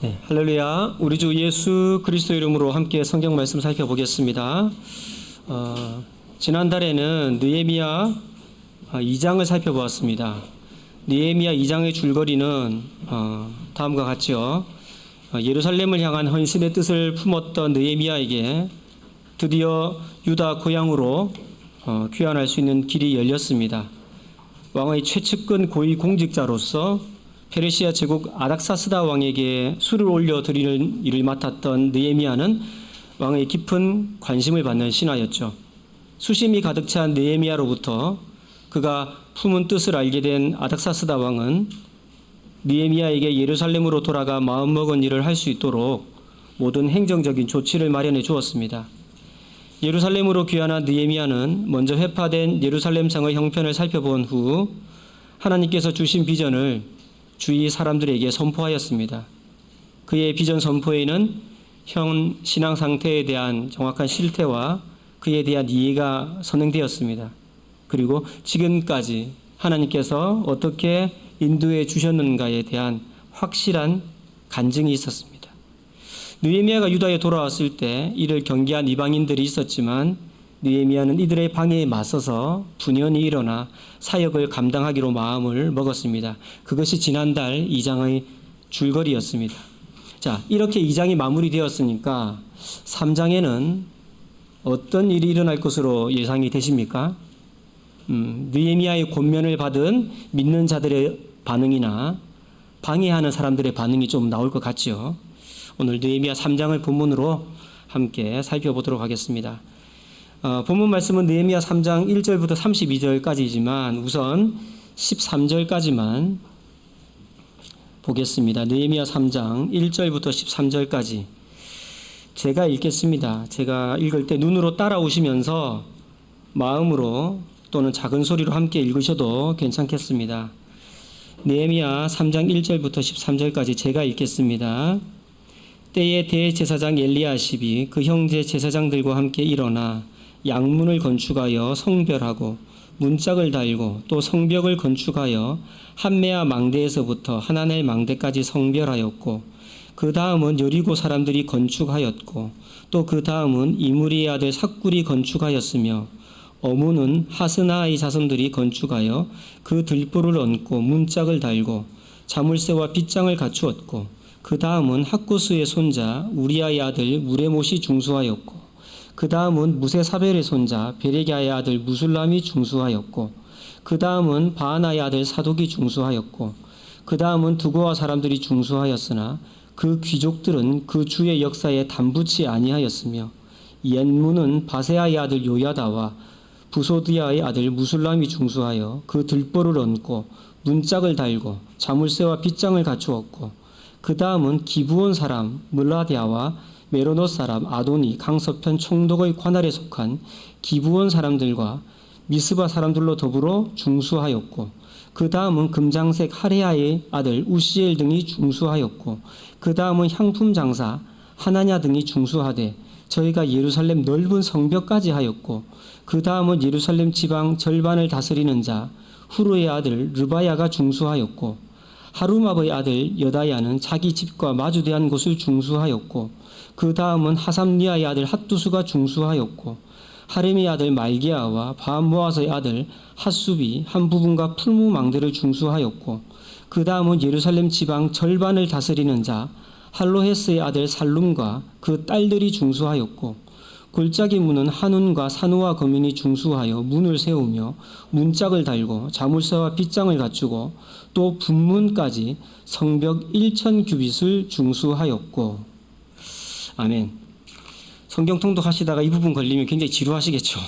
네, 할렐루야. 우리 주 예수 그리스도 이름으로 함께 성경 말씀 살펴보겠습니다. 지난달에는 느헤미야 2장을 살펴보았습니다. 느헤미야 2장의 줄거리는 다음과 같죠. 예루살렘을 향한 헌신의 뜻을 품었던 느헤미야에게 드디어 유다 고향으로 귀환할 수 있는 길이 열렸습니다. 왕의 최측근 고위 공직자로서 페르시아 제국 아닥사스다 왕에게 술을 올려 드리는 일을 맡았던 느헤미야는 왕의 깊은 관심을 받는 신하였죠. 수심이 가득 찬 느헤미야로부터 그가 품은 뜻을 알게 된 아닥사스다 왕은 느헤미야에게 예루살렘으로 돌아가 마음먹은 일을 할 수 있도록 모든 행정적인 조치를 마련해 주었습니다. 예루살렘으로 귀환한 느헤미야는 먼저 회파된 예루살렘 성의 형편을 살펴본 후 하나님께서 주신 비전을 주위 사람들에게 선포하였습니다. 그의 비전 선포에는 현 신앙 상태에 대한 정확한 실태와 그에 대한 이해가 선행되었습니다. 그리고 지금까지 하나님께서 어떻게 인도해 주셨는가에 대한 확실한 간증이 있었습니다. 느헤미야가 유다에 돌아왔을 때 이를 경계한 이방인들이 있었지만 느헤미야는 이들의 방해에 맞서서 분연히 일어나 사역을 감당하기로 마음을 먹었습니다. 그것이 지난달 2장의 줄거리였습니다. 자, 이렇게 2장이 마무리되었으니까 3장에는 어떤 일이 일어날 것으로 예상이 되십니까? 느헤미야의 권면을 받은 믿는 자들의 반응이나 방해하는 사람들의 반응이 좀 나올 것 같죠. 오늘 느헤미야 3장을 본문으로 함께 살펴보도록 하겠습니다. 본문 말씀은 느헤미야 3장 1절부터 32절까지이지만 우선 13절까지만 보겠습니다. 느헤미야 3장 1절부터 13절까지 제가 읽겠습니다. 제가 읽을 때 눈으로 따라오시면서 마음으로 또는 작은 소리로 함께 읽으셔도 괜찮겠습니다. 느헤미야 3장 1절부터 13절까지 제가 읽겠습니다. 때에 대제사장 엘리야십이 그 형제 제사장들과 함께 일어나 양문을 건축하여 성별하고 문짝을 달고 또 성벽을 건축하여 한메아 망대에서부터 하나넬 망대까지 성별하였고 그 다음은 여리고 사람들이 건축하였고 또 그 다음은 이므리의 아들 삭굴이 건축하였으며 어무는 하스나의 자손들이 건축하여 그 들보를 얹고 문짝을 달고 자물쇠와 빗장을 갖추었고 그 다음은 학구스의 손자 우리아의 아들 무레못이 중수하였고 그 다음은 무세사벨의 손자 베레기야의 아들 무술람이 중수하였고 그 다음은 바하나의 아들 사독이 중수하였고 그 다음은 두고와 사람들이 중수하였으나 그 귀족들은 그 주의 역사에 담붙지 아니하였으며 옛문은 바세아의 아들 요야다와 부소드야의 아들 무술람이 중수하여 그 들보를 얹고 문짝을 달고 자물쇠와 빗장을 갖추었고 그 다음은 기브온 사람 물라데아와 메로노 사람 아도니 강서편 총독의 관할에 속한 기브온 사람들과 미스바 사람들로 더불어 중수하였고 그 다음은 금장색 하레아의 아들 우시엘 등이 중수하였고 그 다음은 향품 장사 하나냐 등이 중수하되 저희가 예루살렘 넓은 성벽까지 하였고 그 다음은 예루살렘 지방 절반을 다스리는 자 후르의 아들 르바야가 중수하였고 하루맙의 아들 여다야는 자기 집과 마주대한 곳을 중수하였고 그 다음은 하삼리아의 아들 핫두수가 중수하였고 하렘의 아들 말기야와 바암모아스의 아들 핫수비 한 부분과 풀무망대를 중수하였고 그 다음은 예루살렘 지방 절반을 다스리는 자 할로헤스의 아들 살룸과 그 딸들이 중수하였고 골짜기 문은 한운과 산우와 거민이 중수하여 문을 세우며 문짝을 달고 자물쇠와 빗장을 갖추고 또 분문까지 성벽 1000규빗을 중수하였고 아멘. 성경 통독하시다가 이 부분 걸리면 굉장히 지루하시겠죠.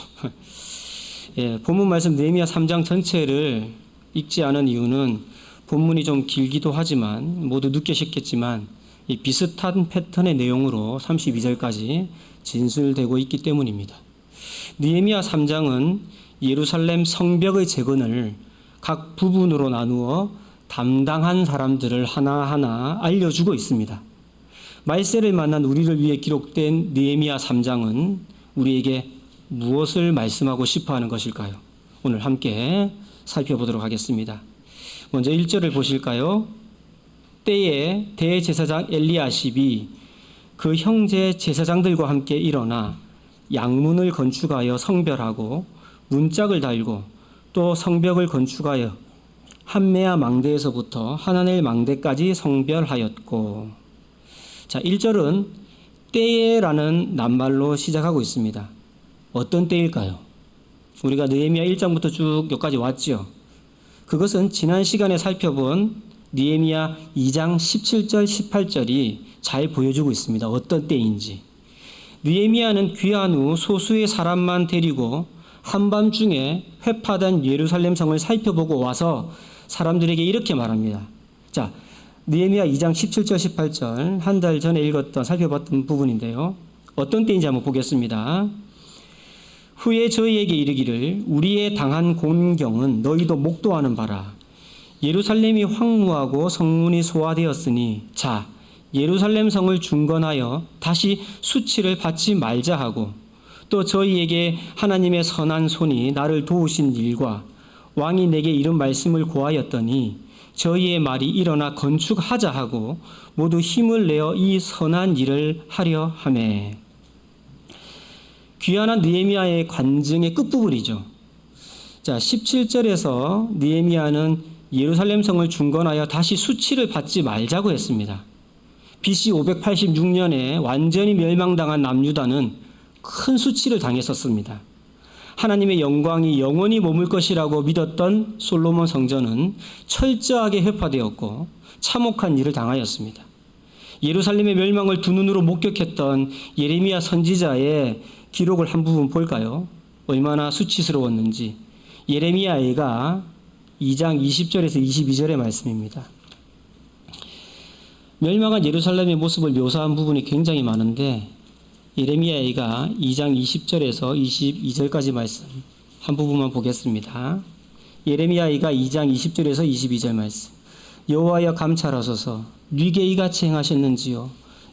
예, 본문 말씀 느헤미야 3장 전체를 읽지 않은 이유는 본문이 좀 길기도 하지만 모두 느끼셨겠지만 이 비슷한 패턴의 내용으로 32절까지 진술되고 있기 때문입니다. 느헤미야 3장은 예루살렘 성벽의 재건을 각 부분으로 나누어 담당한 사람들을 하나하나 알려주고 있습니다. 말세를 만난 우리를 위해 기록된 느헤미야 3장은 우리에게 무엇을 말씀하고 싶어하는 것일까요? 오늘 함께 살펴보도록 하겠습니다. 먼저 1절을 보실까요? 때에 대제사장 엘리야십이 그 형제 제사장들과 함께 일어나 양문을 건축하여 성별하고 문짝을 달고 또 성벽을 건축하여 한메아 망대에서부터 하나넬 망대까지 성별하였고. 자, 1절은 때에라는 낱말로 시작하고 있습니다. 어떤 때일까요? 우리가 느헤미야 1장부터 쭉 여기까지 왔죠. 그것은 지난 시간에 살펴본 느헤미야 2장 17절 18절이 잘 보여주고 있습니다. 어떤 때인지. 느헤미야는 귀한 후 소수의 사람만 데리고 한밤중에 회파된 예루살렘 성을 살펴보고 와서 사람들에게 이렇게 말합니다. 자, 느헤미야 2장 17절 18절 한 달 전에 읽었던 살펴봤던 부분인데요. 어떤 때인지 한번 보겠습니다. 후에 저희에게 이르기를 우리의 당한 곤경은 너희도 목도하는 바라. 예루살렘이 황무하고 성문이 소화되었으니 자 예루살렘 성을 중건하여 다시 수치를 받지 말자 하고 또 저희에게 하나님의 선한 손이 나를 도우신 일과 왕이 내게 이런 말씀을 고하였더니 저희의 말이 일어나 건축하자 하고 모두 힘을 내어 이 선한 일을 하려 하매. 귀환한 느헤미야의 관증의 끝부분이죠. 자, 17절에서 느헤미야는 예루살렘 성을 중건하여 다시 수치를 받지 말자고 했습니다. BC 586년에 완전히 멸망당한 남유다는 큰 수치를 당했었습니다. 하나님의 영광이 영원히 머물 것이라고 믿었던 솔로몬 성전은 철저하게 회파되었고 참혹한 일을 당하였습니다. 예루살렘의 멸망을 두 눈으로 목격했던 예레미야 선지자의 기록을 한 부분 볼까요? 얼마나 수치스러웠는지. 예레미야가 2장 20절에서 22절의 말씀입니다. 멸망한 예루살렘의 모습을 묘사한 부분이 굉장히 많은데 예레미야가 2장 20절에서 22절까지 말씀 한 부분만 보겠습니다. 예레미야가 2장 20절에서 22절 말씀. 여호와여 감찰하소서 뉘게 이같이 행하셨는지요.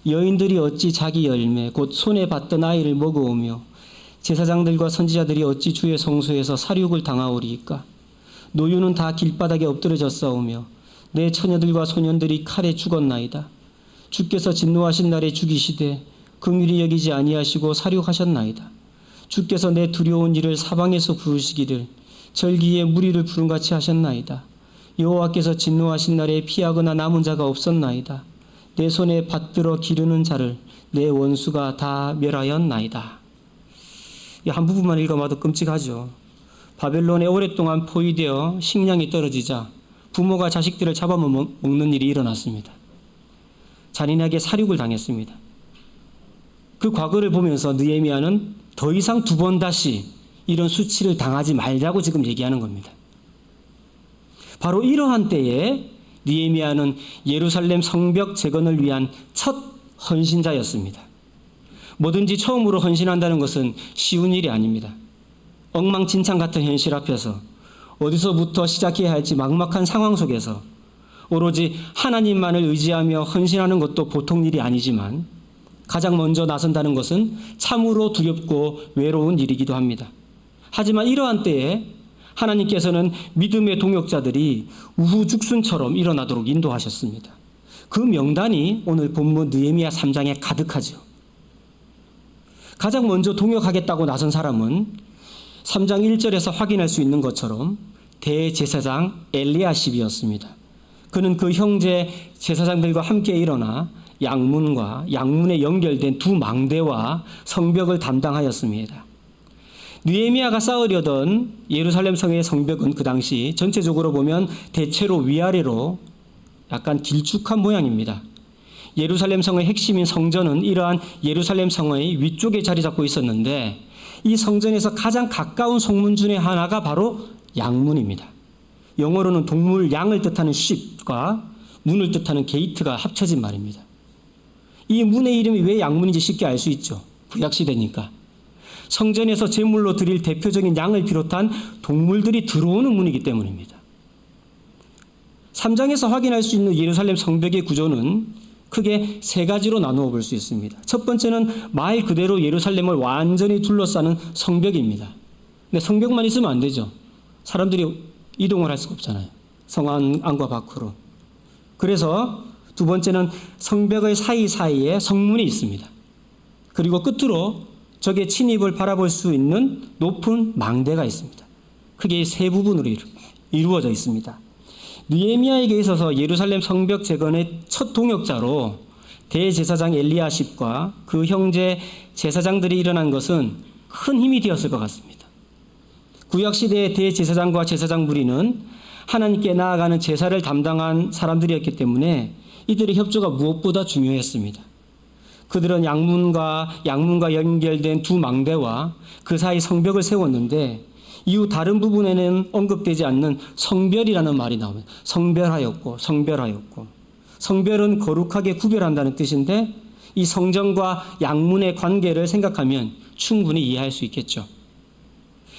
여인들이 어찌 자기 열매 곧 손에 받던 아이를 먹어오며 제사장들과 선지자들이 어찌 주의 성소에서 살육을 당하오리이까. 노유는 다 길바닥에 엎드려졌사오며 내 처녀들과 소년들이 칼에 죽었나이다. 주께서 진노하신 날에 죽이시되 긍휼히 여기지 아니하시고 살육하셨나이다. 주께서 내 두려운 일을 사방에서 부르시기를 절기에 무리를 부름같이 하셨나이다. 여호와께서 진노하신 날에 피하거나 남은 자가 없었나이다. 내 손에 받들어 기르는 자를 내 원수가 다 멸하였나이다. 이 한 부분만 읽어봐도 끔찍하죠. 바벨론에 오랫동안 포위되어 식량이 떨어지자 부모가 자식들을 잡아먹는 일이 일어났습니다. 잔인하게 살육을 당했습니다. 그 과거를 보면서 느헤미야는 더 이상 두 번 다시 이런 수치를 당하지 말자고 지금 얘기하는 겁니다. 바로 이러한 때에 느헤미야는 예루살렘 성벽 재건을 위한 첫 헌신자였습니다. 뭐든지 처음으로 헌신한다는 것은 쉬운 일이 아닙니다. 엉망진창 같은 현실 앞에서 어디서부터 시작해야 할지 막막한 상황 속에서 오로지 하나님만을 의지하며 헌신하는 것도 보통 일이 아니지만 가장 먼저 나선다는 것은 참으로 두렵고 외로운 일이기도 합니다. 하지만 이러한 때에 하나님께서는 믿음의 동역자들이 우후죽순처럼 일어나도록 인도하셨습니다. 그 명단이 오늘 본문 느헤미야 3장에 가득하죠. 가장 먼저 동역하겠다고 나선 사람은 3장 1절에서 확인할 수 있는 것처럼 대제사장 엘리야십이었습니다. 그는 그 형제 제사장들과 함께 일어나 양문과 양문에 연결된 두 망대와 성벽을 담당하였습니다. 느헤미야가 쌓으려던 예루살렘 성의 성벽은 그 당시 전체적으로 보면 대체로 위아래로 약간 길쭉한 모양입니다. 예루살렘 성의 핵심인 성전은 이러한 예루살렘 성의 위쪽에 자리 잡고 있었는데 이 성전에서 가장 가까운 성문 중에 하나가 바로 양문입니다. 영어로는 동물 양을 뜻하는 sheep과 문을 뜻하는 gate가 합쳐진 말입니다. 이 문의 이름이 왜 양문인지 쉽게 알 수 있죠. 구약시대니까. 성전에서 제물로 드릴 대표적인 양을 비롯한 동물들이 들어오는 문이기 때문입니다. 3장에서 확인할 수 있는 예루살렘 성벽의 구조는 크게 세 가지로 나누어 볼 수 있습니다. 첫 번째는 말 그대로 예루살렘을 완전히 둘러싸는 성벽입니다. 근데 성벽만 있으면 안 되죠. 사람들이 이동을 할 수가 없잖아요. 성 안과 밖으로. 그래서 두 번째는 성벽의 사이사이에 성문이 있습니다. 그리고 끝으로 적의 침입을 바라볼 수 있는 높은 망대가 있습니다. 크게 세 부분으로 이루어져 있습니다. 느헤미야에게 있어서 예루살렘 성벽 재건의 첫 동역자로 대제사장 엘리야십과 그 형제 제사장들이 일어난 것은 큰 힘이 되었을 것 같습니다. 구약시대의 대제사장과 제사장 무리는 하나님께 나아가는 제사를 담당한 사람들이었기 때문에 이들의 협조가 무엇보다 중요했습니다. 그들은 양문과 연결된 두 망대와 그 사이 성벽을 세웠는데 이후 다른 부분에는 언급되지 않는 성별이라는 말이 나옵니다. 성별하였고. 성별은 거룩하게 구별한다는 뜻인데 이 성전과 양문의 관계를 생각하면 충분히 이해할 수 있겠죠.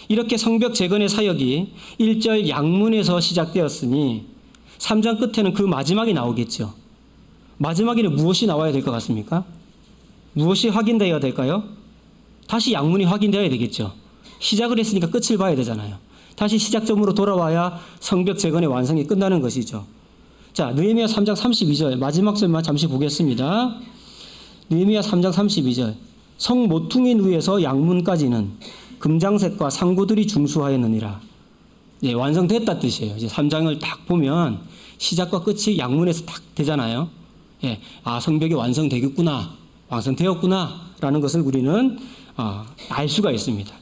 이렇게 성벽 재건의 사역이 1절 양문에서 시작되었으니 3장 끝에는 그 마지막이 나오겠죠. 마지막에는 무엇이 나와야 될 것 같습니까? 무엇이 확인되어야 될까요? 다시 양문이 확인되어야 되겠죠. 시작을 했으니까 끝을 봐야 되잖아요. 다시 시작점으로 돌아와야 성벽 재건의 완성이 끝나는 것이죠. 자, 느헤미야 3장 32절 마지막 절만 잠시 보겠습니다. 느헤미야 3장 32절 성 모퉁이 위에서 양문까지는 금장색과 상구들이 중수하였느니라. 예, 완성됐다 뜻이에요. 이제 3장을 딱 보면 시작과 끝이 양문에서 딱 되잖아요. 예, 아, 성벽이 완성되겠구나, 완성되었구나라는 것을 우리는 알 수가 있습니다.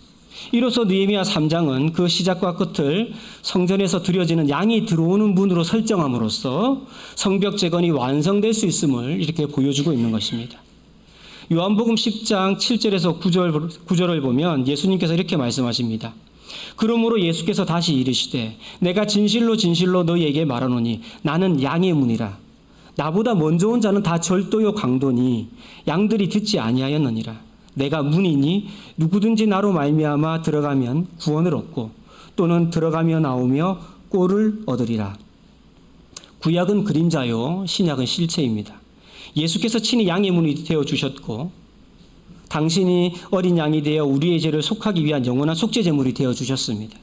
이로써 느헤미야 3장은 그 시작과 끝을 성전에서 드려지는 양이 들어오는 문으로 설정함으로써 성벽 재건이 완성될 수 있음을 이렇게 보여주고 있는 것입니다. 요한복음 10장 7절에서 9절을 보면 예수님께서 이렇게 말씀하십니다. 그러므로 예수께서 다시 이르시되 내가 진실로 진실로 너희에게 말하노니 나는 양의 문이라. 나보다 먼저 온 자는 다 절도요 강도니 양들이 듣지 아니하였느니라. 내가 문이니 누구든지 나로 말미암아 들어가면 구원을 얻고 또는 들어가며 나오며 꼴을 얻으리라. 구약은 그림자요 신약은 실체입니다. 예수께서 친히 양의 문이 되어 주셨고 당신이 어린 양이 되어 우리의 죄를 속하기 위한 영원한 속죄 제물이 되어 주셨습니다.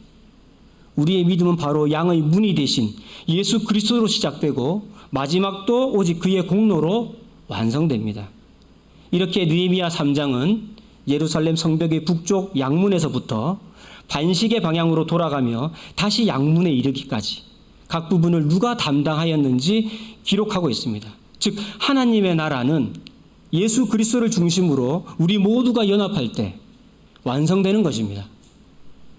우리의 믿음은 바로 양의 문이 되신 예수 그리스도로 시작되고 마지막도 오직 그의 공로로 완성됩니다. 이렇게 느헤미야 3장은 예루살렘 성벽의 북쪽 양문에서부터 반시계 방향으로 돌아가며 다시 양문에 이르기까지 각 부분을 누가 담당하였는지 기록하고 있습니다. 즉 하나님의 나라는 예수 그리스도를 중심으로 우리 모두가 연합할 때 완성되는 것입니다.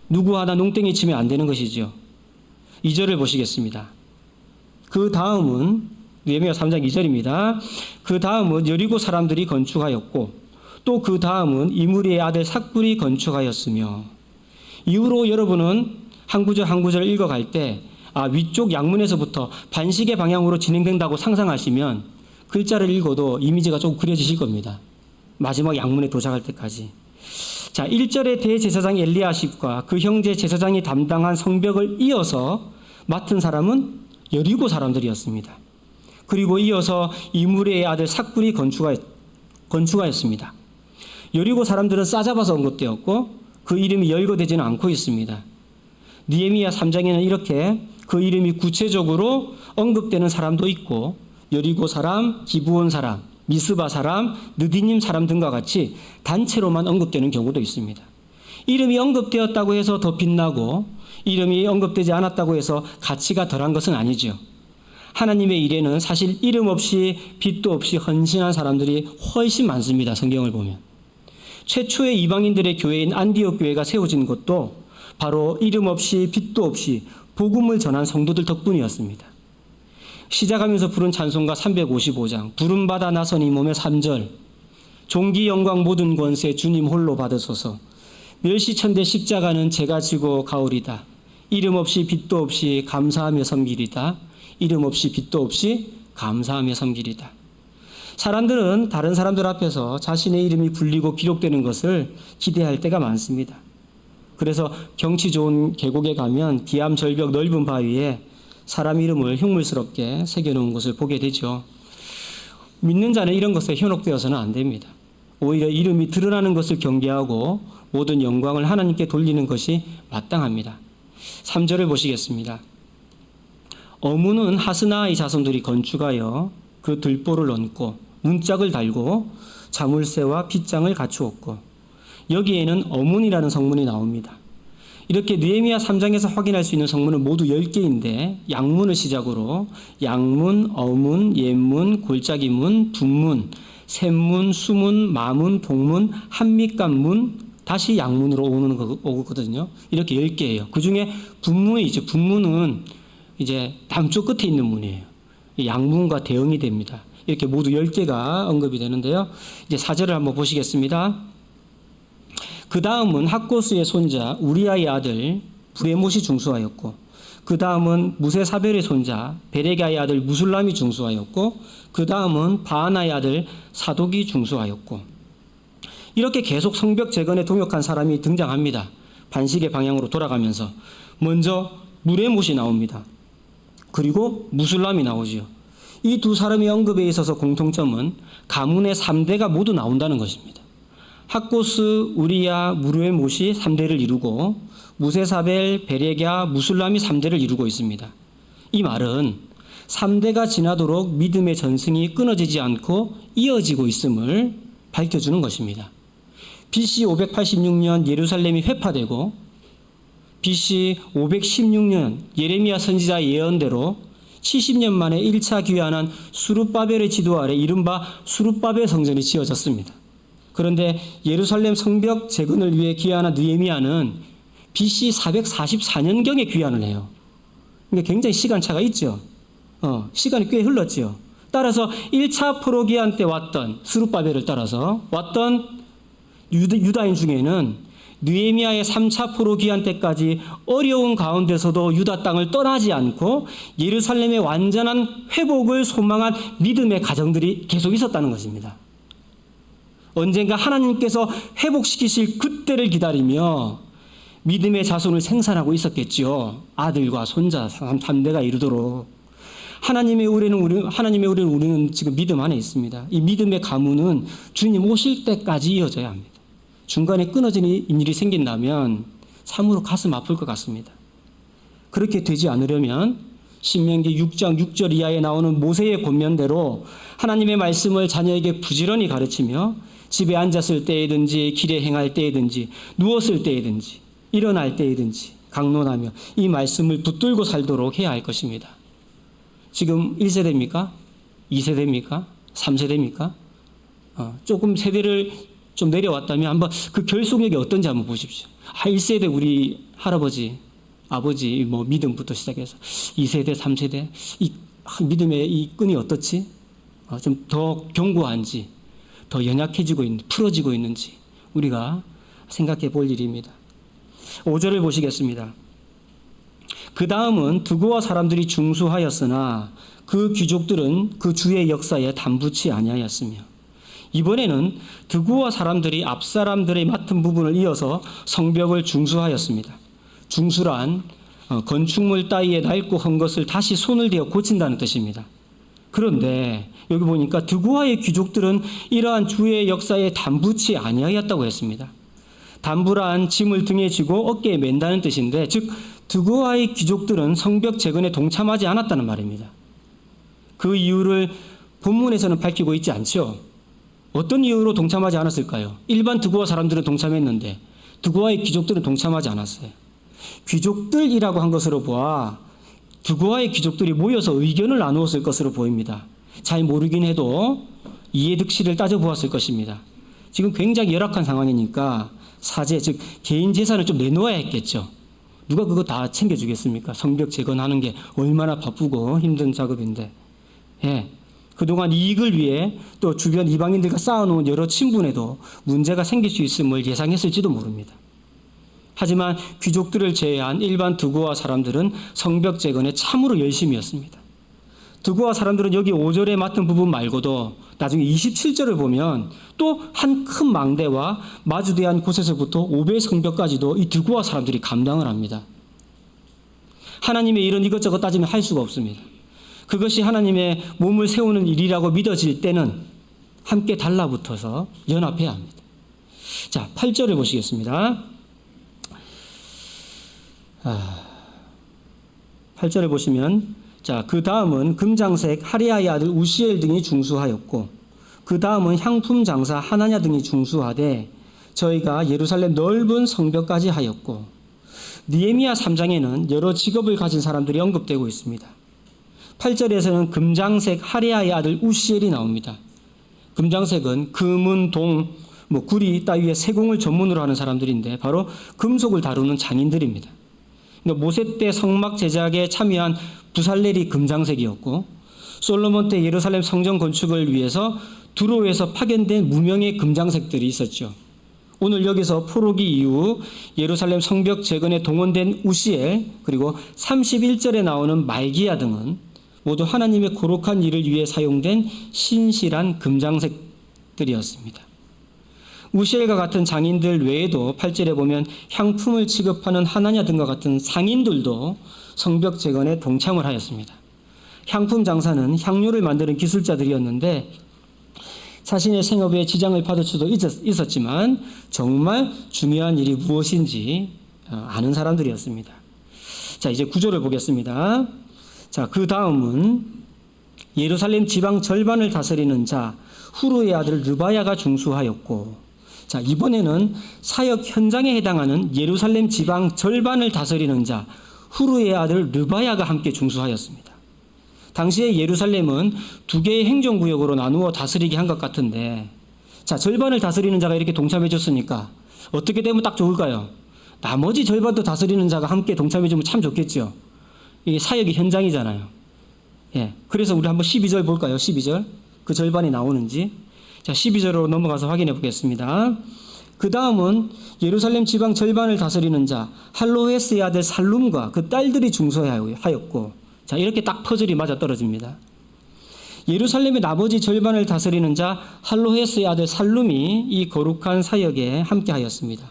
누구 하나 농땡이 치면 안 되는 것이죠. 2절을 보시겠습니다. 그 다음은 느헤미야 3장 2절입니다. 그 다음은 여리고 사람들이 건축하였고 또 그 다음은 이므리의 아들 삭불이 건축하였으며. 이후로 여러분은 한 구절 한 구절 읽어갈 때 위쪽 양문에서부터 반시계 방향으로 진행된다고 상상하시면 글자를 읽어도 이미지가 조금 그려지실 겁니다. 마지막 양문에 도착할 때까지. 자, 1절의 대제사장 엘리야십과 그 형제 제사장이 담당한 성벽을 이어서 맡은 사람은 여리고 사람들이었습니다. 그리고 이어서 이므리의 아들 삭불이 건축하였습니다. 여리고 사람들은 싸잡아서 언급되었고 그 이름이 열거되지는 않고 있습니다. 느헤미야 3장에는 이렇게 그 이름이 구체적으로 언급되는 사람도 있고 여리고 사람, 기브온 사람, 미스바 사람, 느디님 사람 등과 같이 단체로만 언급되는 경우도 있습니다. 이름이 언급되었다고 해서 더 빛나고 이름이 언급되지 않았다고 해서 가치가 덜한 것은 아니죠. 하나님의 일에는 사실 이름 없이 빛도 없이 헌신한 사람들이 훨씬 많습니다. 성경을 보면. 최초의 이방인들의 교회인 안디옥 교회가 세워진 것도 바로 이름 없이 빛도 없이 복음을 전한 성도들 덕분이었습니다. 시작하면서 부른 찬송가 355장 부름받아 나선 이 몸의 3절 종기 영광 모든 권세 주님 홀로 받으소서 멸시천대 십자가는 제가 지고 가오리다 이름 없이 빛도 없이 감사하며 섬기리다 이름 없이 빛도 없이 감사하며 섬기리다. 사람들은 다른 사람들 앞에서 자신의 이름이 불리고 기록되는 것을 기대할 때가 많습니다. 그래서 경치 좋은 계곡에 가면 기암 절벽 넓은 바위에 사람 이름을 흉물스럽게 새겨놓은 것을 보게 되죠. 믿는 자는 이런 것에 현혹되어서는 안 됩니다. 오히려 이름이 드러나는 것을 경계하고 모든 영광을 하나님께 돌리는 것이 마땅합니다. 3절을 보시겠습니다. 어무는 하스나의 자손들이 건축하여 그 들보를 얹고 문짝을 달고 자물쇠와 빗장을 갖추었고 여기에는 어문이라는 성문이 나옵니다. 이렇게 느헤미야 3장에서 확인할 수 있는 성문은 모두 10개인데 양문을 시작으로 양문, 어문, 옛문, 골짜기문, 북문, 샘문, 수문, 마문, 복문, 한밑간문, 다시 양문으로 오거든요. 이렇게 10개예요. 그 중에 북문이 있죠. 북문은 이제 남쪽 끝에 있는 문이에요. 양문과 대응이 됩니다. 이렇게 모두 10개가 언급이 되는데요. 이제 4절을 한번 보시겠습니다. 그 다음은 학고스의 손자 우리아의 아들 브레못이 중수하였고 그 다음은 무세사벨의 손자 베레가의 아들 무술람이 중수하였고 그 다음은 바하나의 아들 사독이 중수하였고 이렇게 계속 성벽 재건에 동역한 사람이 등장합니다. 반시계 방향으로 돌아가면서 먼저 무레못이 나옵니다. 그리고 무술람이 나오지요. 이 두 사람의 언급에 있어서 공통점은 가문의 3대가 모두 나온다는 것입니다. 학고스, 우리야, 무레못이 3대를 이루고 무세사벨, 베레가, 무술람이 3대를 이루고 있습니다. 이 말은 3대가 지나도록 믿음의 전승이 끊어지지 않고 이어지고 있음을 밝혀주는 것입니다. BC 586년 예루살렘이 회파되고 BC 516년 예레미야 선지자의 예언대로 70년 만에 1차 귀환한 수룹바벨의 지도 아래 이른바 수룹바벨 성전이 지어졌습니다. 그런데 예루살렘 성벽 재건을 위해 귀환한 느헤미야는 BC 444년경에 귀환을 해요. 그러니까 굉장히 시간차가 있죠. 시간이 꽤 흘렀죠. 따라서 1차 포로 귀환 때 왔던 수룹바벨을 따라서 왔던 유다인 중에는 느헤미야의 3차 포로 귀환 때까지 어려운 가운데서도 유다 땅을 떠나지 않고 예루살렘의 완전한 회복을 소망한 믿음의 가정들이 계속 있었다는 것입니다. 언젠가 하나님께서 회복시키실 그때를 기다리며 믿음의 자손을 생산하고 있었겠지요. 아들과 손자 3대가 이루도록 하나님의 의뢰는 우리는 지금 믿음 안에 있습니다. 이 믿음의 가문은 주님 오실 때까지 이어져야 합니다. 중간에 끊어지는 일이 생긴다면 참으로 가슴 아플 것 같습니다. 그렇게 되지 않으려면 신명기 6장 6절 이하에 나오는 모세의 권면대로 하나님의 말씀을 자녀에게 부지런히 가르치며 집에 앉았을 때이든지 길에 행할 때이든지 누웠을 때이든지 일어날 때이든지 강론하며 이 말씀을 붙들고 살도록 해야 할 것입니다. 지금 1세대입니까? 2세대입니까? 3세대입니까? 조금 세대를 좀 내려왔다면 한번 그 결속력이 어떤지 한번 보십시오. 1세대 우리 할아버지, 아버지 믿음부터 시작해서 2세대, 3세대 이 믿음의 이 끈이 어떻지? 좀 더 견고한지, 더 연약해지고 있는지, 풀어지고 있는지 우리가 생각해 볼 일입니다. 5절을 보시겠습니다. 그 다음은 드고와 사람들이 중수하였으나 그 귀족들은 그 주의 역사에 담붙지 아니하였으며 이번에는 드고와 사람들이 앞 사람들의 맡은 부분을 이어서 성벽을 중수하였습니다. 중수란 건축물 따위에 낡고 한 것을 다시 손을 대어 고친다는 뜻입니다. 그런데 여기 보니까 드고아의 귀족들은 이러한 주의 역사에 담붙지 아니하였다고 했습니다. 담부란 짐을 등에 지고 어깨에 맨다는 뜻인데 즉 드고아의 귀족들은 성벽 재건에 동참하지 않았다는 말입니다. 그 이유를 본문에서는 밝히고 있지 않죠. 어떤 이유로 동참하지 않았을까요? 일반 드고아 사람들은 동참했는데 드고아의 귀족들은 동참하지 않았어요. 귀족들이라고 한 것으로 보아 드고아의 귀족들이 모여서 의견을 나누었을 것으로 보입니다. 잘 모르긴 해도 이해득실을 따져보았을 것입니다. 지금 굉장히 열악한 상황이니까 사재, 즉 개인 재산을 좀 내놓아야 했겠죠. 누가 그거 다 챙겨주겠습니까? 성벽 재건하는 게 얼마나 바쁘고 힘든 작업인데. 그동안 이익을 위해 또 주변 이방인들과 쌓아놓은 여러 친분에도 문제가 생길 수 있음을 예상했을지도 모릅니다. 하지만 귀족들을 제외한 일반 드고아 사람들은 성벽 재건에 참으로 열심이었습니다. 드고아 사람들은 여기 5절에 맡은 부분 말고도 나중에 27절을 보면 또 한 큰 망대와 마주대한 곳에서부터 오벨 성벽까지도 이 드고아 사람들이 감당을 합니다. 하나님의 일은 이것저것 따지면 할 수가 없습니다. 그것이 하나님의 몸을 세우는 일이라고 믿어질 때는 함께 달라붙어서 연합해야 합니다. 자, 8절을 보시겠습니다. 8절을 보시면 자, 그 다음은 금장색 하리아의 아들 우시엘 등이 중수하였고, 그 다음은 향품 장사 하나냐 등이 중수하되 저희가 예루살렘 넓은 성벽까지 하였고, 느헤미야 3장에는 여러 직업을 가진 사람들이 언급되고 있습니다. 8절에서는 금장색 하리아의 아들 우시엘이 나옵니다. 금장색은 금은, 동, 구리 따위의 세공을 전문으로 하는 사람들인데 바로 금속을 다루는 장인들입니다. 그러니까 모세 때 성막 제작에 참여한 부살렐이 금장색이었고, 솔로몬 때 예루살렘 성전 건축을 위해서 두로에서 파견된 무명의 금장색들이 있었죠. 오늘 여기서 포로기 이후 예루살렘 성벽 재건에 동원된 우시엘, 그리고 31절에 나오는 말기야 등은 모두 하나님의 거룩한 일을 위해 사용된 신실한 금장색들이었습니다. 우시엘과 같은 장인들 외에도 8절에 보면 향품을 취급하는 하나냐 등과 같은 상인들도 성벽 재건에 동참을 하였습니다. 향품 장사는 향료를 만드는 기술자들이었는데 자신의 생업에 지장을 받을 수도 있었지만 정말 중요한 일이 무엇인지 아는 사람들이었습니다. 자, 이제 구조를 보겠습니다. 자, 그 다음은 예루살렘 지방 절반을 다스리는 자 후르의 아들 르바야가 중수하였고, 자, 이번에는 사역 현장에 해당하는 예루살렘 지방 절반을 다스리는 자 후르의 아들 르바야가 함께 중수하였습니다. 당시에 예루살렘은 두 개의 행정구역으로 나누어 다스리게 한 것 같은데, 자, 절반을 다스리는 자가 이렇게 동참해 줬으니까 어떻게 되면 딱 좋을까요? 나머지 절반도 다스리는 자가 함께 동참해 주면 참 좋겠죠. 이게 사역의 현장이잖아요. 예. 그래서 우리 한번 12절 볼까요? 12절. 그 절반이 나오는지. 자, 12절로 넘어가서 확인해 보겠습니다. 그 다음은 예루살렘 지방 절반을 다스리는 자 할로헤스의 아들 살룸과 그 딸들이 중수하였고, 자, 이렇게 딱 퍼즐이 맞아 떨어집니다. 예루살렘의 나머지 절반을 다스리는 자 할로헤스의 아들 살룸이 이 거룩한 사역에 함께하였습니다.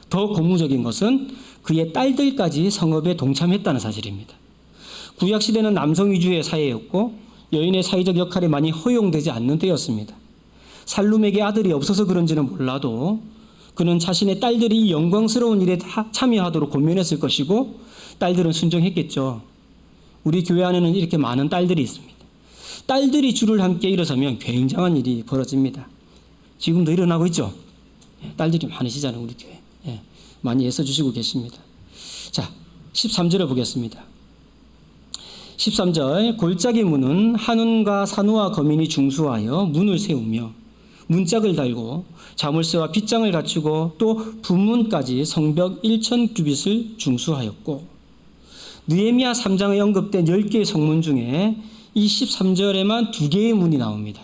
더 고무적인 것은 그의 딸들까지 성업에 동참했다는 사실입니다. 구약시대는 남성 위주의 사회였고 여인의 사회적 역할이 많이 허용되지 않는 때였습니다. 살룸에게 아들이 없어서 그런지는 몰라도 그는 자신의 딸들이 이 영광스러운 일에 참여하도록 권면했을 것이고 딸들은 순종했겠죠. 우리 교회 안에는 이렇게 많은 딸들이 있습니다. 딸들이 줄을 함께 일어서면 굉장한 일이 벌어집니다. 지금도 일어나고 있죠. 딸들이 많으시잖아요, 우리 교회. 많이 애써주시고 계십니다. 자, 13절을 보겠습니다. 13절, 골짜기 문은 한운과 산우와 거민이 중수하여 문을 세우며 문짝을 달고 자물쇠와 빗장을 갖추고 또 분문까지 성벽 1000규빗을 중수하였고, 느헤미야 3장에 언급된 10개의 성문 중에 이 13절에만 2개의 문이 나옵니다.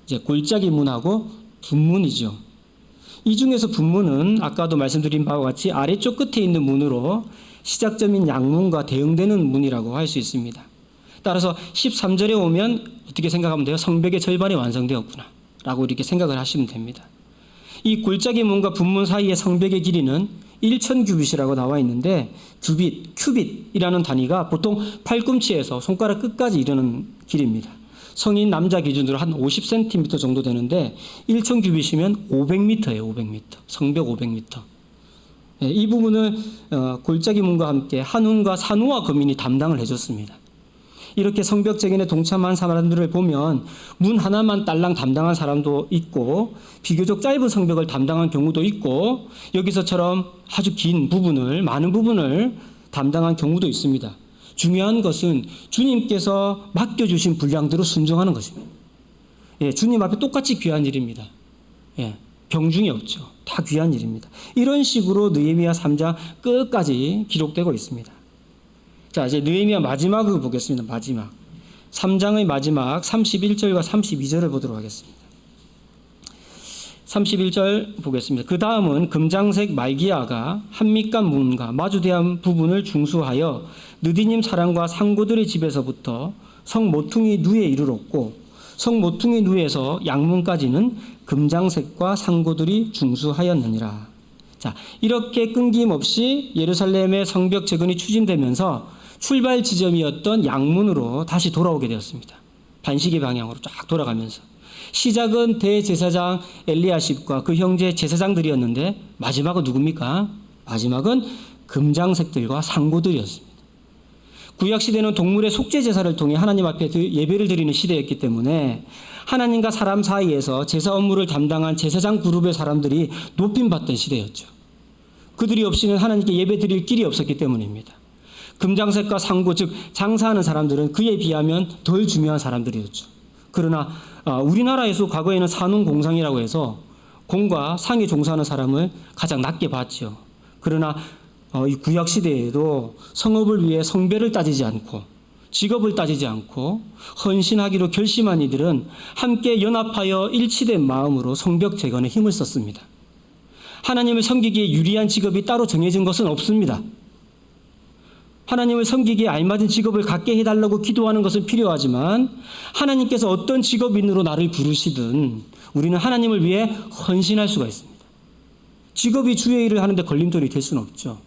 이제 골짜기 문하고 분문이죠. 이 중에서 분문은 아까도 말씀드린 바와 같이 아래쪽 끝에 있는 문으로 시작점인 양문과 대응되는 문이라고 할 수 있습니다. 따라서 13절에 오면 어떻게 생각하면 돼요? 성벽의 절반이 완성되었구나 라고 이렇게 생각을 하시면 됩니다. 이 골짜기 문과 분문 사이의 성벽의 길이는 1000규빗이라고 나와 있는데, 큐빗이라는 단위가 보통 팔꿈치에서 손가락 끝까지 이르는 길입니다. 성인 남자 기준으로 한 50cm 정도 되는데 1000규빗이면 500m예요. 500m. 성벽 500m. 이 부분을 골짜기 문과 함께 한운과 산우와 거민이 담당을 해줬습니다. 이렇게 성벽 재건에 동참한 사람들을 보면 문 하나만 딸랑 담당한 사람도 있고 비교적 짧은 성벽을 담당한 경우도 있고 여기서처럼 아주 긴 부분을, 많은 부분을 담당한 경우도 있습니다. 중요한 것은 주님께서 맡겨주신 분량대로 순종하는 것입니다. 주님 앞에 똑같이 귀한 일입니다. 경중이 없죠. 다 귀한 일입니다. 이런 식으로 느헤미야 3장 끝까지 기록되고 있습니다. 자, 이제 느헤미야 마지막을 보겠습니다. 마지막. 3장의 마지막 31절과 32절을 보도록 하겠습니다. 31절 보겠습니다. 그 다음은 금장색 말기야가 한밑간 문과 마주대한 부분을 중수하여 느디님 사람과 상고들의 집에서부터 성 모퉁이 누에 이르렀고, 성 모퉁이 누에서 양문까지는 금장색과 상고들이 중수하였느니라. 자, 이렇게 끊김없이 예루살렘의 성벽 재건이 추진되면서 출발 지점이었던 양문으로 다시 돌아오게 되었습니다. 반시계 방향으로 쫙 돌아가면서 시작은 대제사장 엘리야십과 그 형제 제사장들이었는데 마지막은 누굽니까? 마지막은 금장색들과 상고들이었습니다. 구약시대는 동물의 속죄제사를 통해 하나님 앞에 예배를 드리는 시대였기 때문에 하나님과 사람 사이에서 제사 업무를 담당한 제사장 그룹의 사람들이 높임받던 시대였죠. 그들이 없이는 하나님께 예배 드릴 길이 없었기 때문입니다. 금장색과 상고, 즉 장사하는 사람들은 그에 비하면 덜 중요한 사람들이었죠. 그러나 우리나라에서 과거에는 산웅공상이라고 해서 공과 상에 종사하는 사람을 가장 낮게 봤죠. 그러나 이 구약 시대에도 성업을 위해 성별을 따지지 않고 직업을 따지지 않고 헌신하기로 결심한 이들은 함께 연합하여 일치된 마음으로 성벽 재건에 힘을 썼습니다. 하나님을 섬기기에 유리한 직업이 따로 정해진 것은 없습니다. 하나님을 섬기기에 알맞은 직업을 갖게 해달라고 기도하는 것은 필요하지만 하나님께서 어떤 직업인으로 나를 부르시든 우리는 하나님을 위해 헌신할 수가 있습니다. 직업이 주의 일을 하는데 걸림돌이 될 수는 없죠.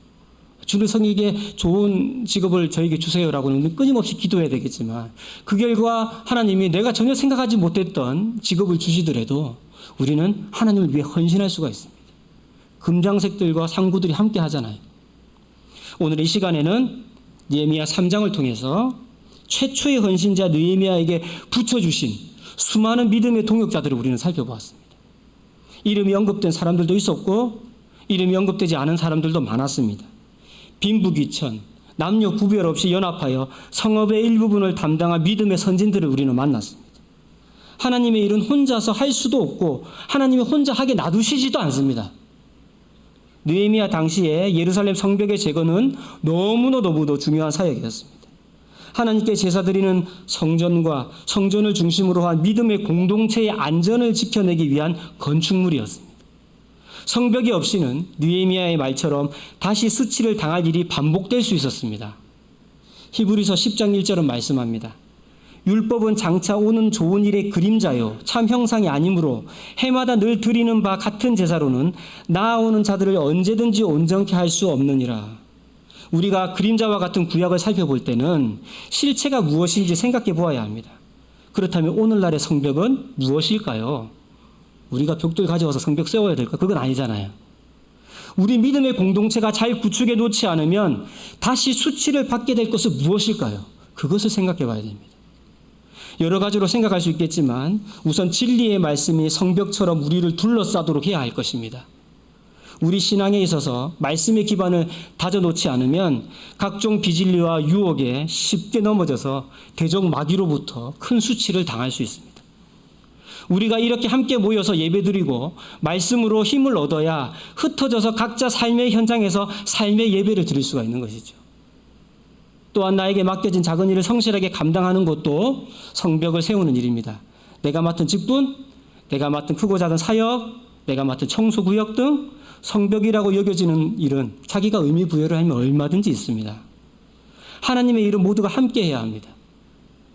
주를 섬기기에 좋은 직업을 저에게 주세요라고는 끊임없이 기도해야 되겠지만 그 결과 하나님이 내가 전혀 생각하지 못했던 직업을 주시더라도 우리는 하나님을 위해 헌신할 수가 있습니다. 금장색들과 상구들이 함께 하잖아요. 오늘 이 시간에는 느헤미야 3장을 통해서 최초의 헌신자 느헤미야에게 붙여주신 수많은 믿음의 동역자들을 우리는 살펴보았습니다. 이름이 언급된 사람들도 있었고 이름이 언급되지 않은 사람들도 많았습니다. 빈부귀천, 남녀 구별 없이 연합하여 성업의 일부분을 담당한 믿음의 선진들을 우리는 만났습니다. 하나님의 일은 혼자서 할 수도 없고 하나님이 혼자 하게 놔두시지도 않습니다. 느헤미야 당시에 예루살렘 성벽의 재건은 너무도 중요한 사역이었습니다. 하나님께 제사드리는 성전과 성전을 중심으로 한 믿음의 공동체의 안전을 지켜내기 위한 건축물이었습니다. 성벽이 없이는 느헤미야의 말처럼 다시 수치를 당할 일이 반복될 수 있었습니다. 히브리서 10장 1절은 말씀합니다. 율법은 장차 오는 좋은 일의 그림자요 참 형상이 아니므로 해마다 늘 드리는 바 같은 제사로는 나아오는 자들을 언제든지 온전케 할 수 없느니라. 우리가 그림자와 같은 구약을 살펴볼 때는 실체가 무엇인지 생각해 보아야 합니다. 그렇다면 오늘날의 성벽은 무엇일까요? 우리가 벽돌 가져와서 성벽 세워야 될까? 그건 아니잖아요. 우리 믿음의 공동체가 잘 구축해 놓지 않으면 다시 수치를 받게 될 것은 무엇일까요? 그것을 생각해 봐야 됩니다. 여러 가지로 생각할 수 있겠지만 우선 진리의 말씀이 성벽처럼 우리를 둘러싸도록 해야 할 것입니다. 우리 신앙에 있어서 말씀의 기반을 다져놓지 않으면 각종 비진리와 유혹에 쉽게 넘어져서 대적 마귀로부터 큰 수치를 당할 수 있습니다. 우리가 이렇게 함께 모여서 예배드리고 말씀으로 힘을 얻어야 흩어져서 각자 삶의 현장에서 삶의 예배를 드릴 수가 있는 것이죠. 또한 나에게 맡겨진 작은 일을 성실하게 감당하는 것도 성벽을 세우는 일입니다. 내가 맡은 직분, 내가 맡은 크고 작은 사역, 내가 맡은 청소구역 등 성벽이라고 여겨지는 일은 자기가 의미 부여를 하면 얼마든지 있습니다. 하나님의 일은 모두가 함께 해야 합니다.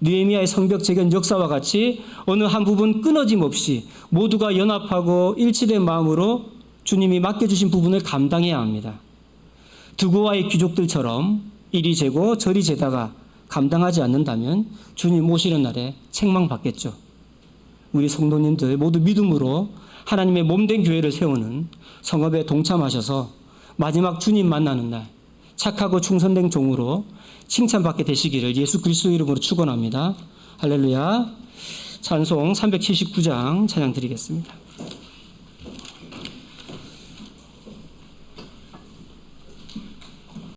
느헤미야의 성벽 재건 역사와 같이 어느 한 부분 끊어짐 없이 모두가 연합하고 일치된 마음으로 주님이 맡겨주신 부분을 감당해야 합니다. 드고와의 귀족들처럼 이리 재고 저리 재다가 감당하지 않는다면 주님 오시는 날에 책망받겠죠. 우리 성도님들 모두 믿음으로 하나님의 몸된 교회를 세우는 성업에 동참하셔서 마지막 주님 만나는 날 착하고 충성된 종으로 칭찬받게 되시기를 예수 그리스도 이름으로 축원합니다. 할렐루야. 찬송 379장 찬양 드리겠습니다.